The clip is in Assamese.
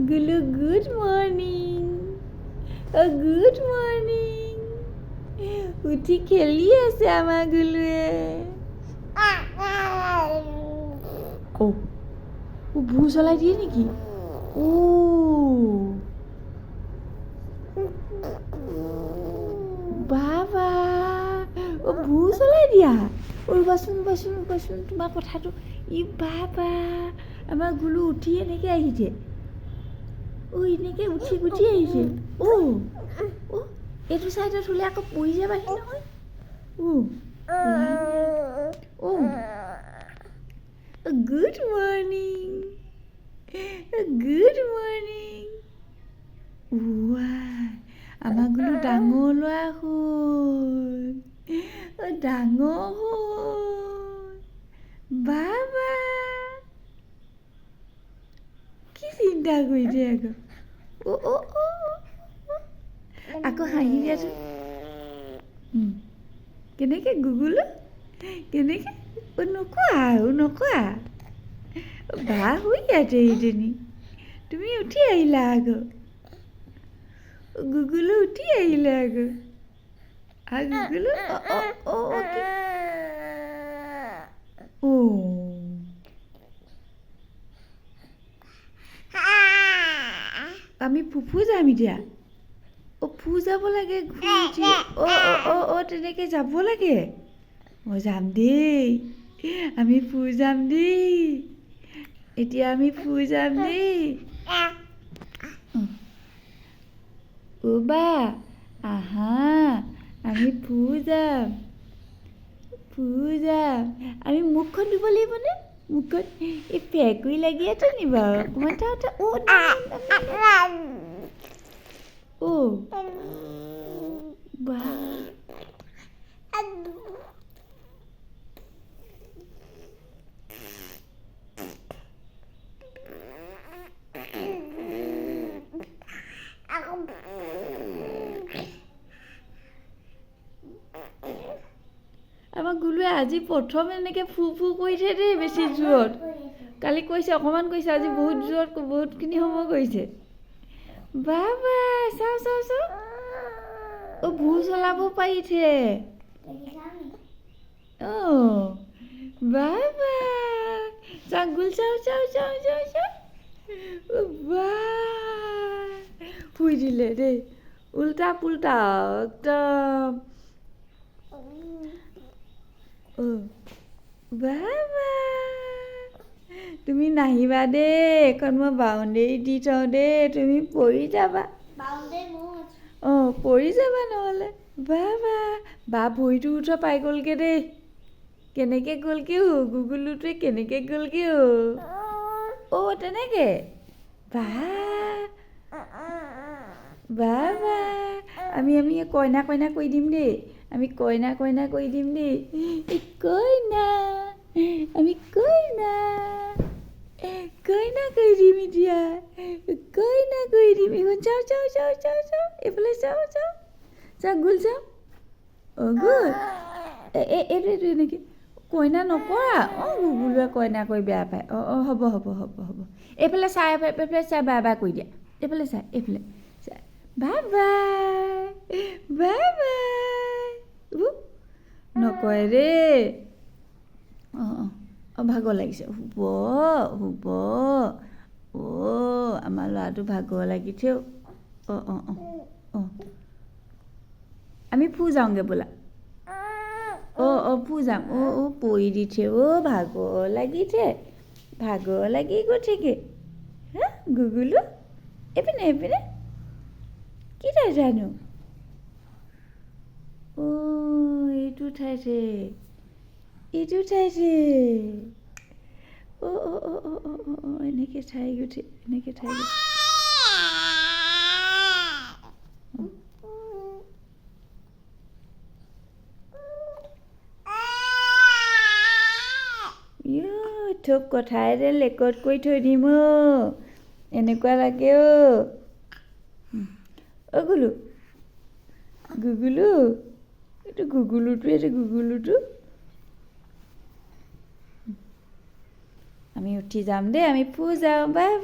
গুলু গুড মৰ্নিং গুড মৰ্নিং উঠি খেলি আছে আমাৰ গুলুৱে ভূ চলাই দিয়ে নেকি বাবা ভূ চলাই দিয়া ৰ'বাচোন তোমাৰ কথাটো ই বাবা আমাৰ গুলু উঠি এনেকৈ আহিছে এনেকৈ উঠি আহিছে এইটো চাইডত হ'লে আকৌ পৰি যাবাহি নহয় গুড মৰ্নিং আমাৰ গুলু ডাঙৰ ল'ৰা হ'ল ডাঙৰ হ'ল বাবা কি চিন্তা কৰিছে আকৌ হাঁহি দিয়াচোন কেনেকৈ গুগুলো কেনেকৈ নকোৱা বা শুই আছে এইজনী তুমি উঠি আহিলা আকৌ গুগুলো উঠি আহিলে আকৌ গুগুলো আমি ফুফু যাম এতিয়া ফু যাব লাগে তেনেকৈ যাব লাগে মই যাম দেই আমি ফু যাম দেই এতিয়া আমি ফু যাম দেই বা আহা আমি ফু যাম আমি মুখখন ধুব লাগিবনে মুখখন এই ফেকুৰি লাগি আছে নি বাৰু অকণমান বা আমাৰ গুলুৱে আজি প্ৰথম এনেকৈ ফু কৰিছে দেই বেছি জোৰত কালি কৈছে অকণমান কৈছে আজি বহুত জোৰত বহুতখিনি সময় কৰিছে বাবা চাওঁ ভূ চলাব পাৰিছে বাবা চাওঁ গুল চাওঁ বা শুই দিলে দেই উল্টা পুল্টা একদম বাবা তুমি নাহিবা দেই এখন মই বাউণ্ডেৰী দি থওঁ দেই তুমি পৰি যাবা পৰি যাবা নহ'লে বা ভৰিটো উঠা পাই গ'লগৈ দেই কেনেকৈ গ'লগৈ গুগুলোটোৱে কেনেকৈ গ'লগৈ তেনেকৈ বাবা আমি কইনা কৰি দিম দেই আমি কইনা কৰি দিম দেই আমি কইনা কৰি দিম এতিয়া কইনা কৰি দিম এইখন চাওঁ এইফালে চাওঁ গুল চাওঁ গুল এইটো এনেকৈ কইনা নকৰা গুগুলোৱে কইনা কৰি বেয়া পায় হ'ব এইফালে চাই বাই কৰি দিয়া এইফালে চাই বাই নকয় দেই ভাগৰ লাগিছে শুব আমাৰ ল'ৰাটো ভাগৰ লাগিছে আমি ফু যাওঁগৈ বোলা ফু যাম পৰি দিছে ভাগৰ লাগি গৈছেগৈ গুগুলো এইপিনে কি তাই জানো এইটো ঠাইছে এনেকৈ ঠাই গৈছে থোক কথাই যে লেকত কৰি থৈ দিম এনেকুৱা লাগে গুলু গুগুলো এইটো গুগুলোটো আমি উঠি যাম দেই আমি ফু যাওঁ বাই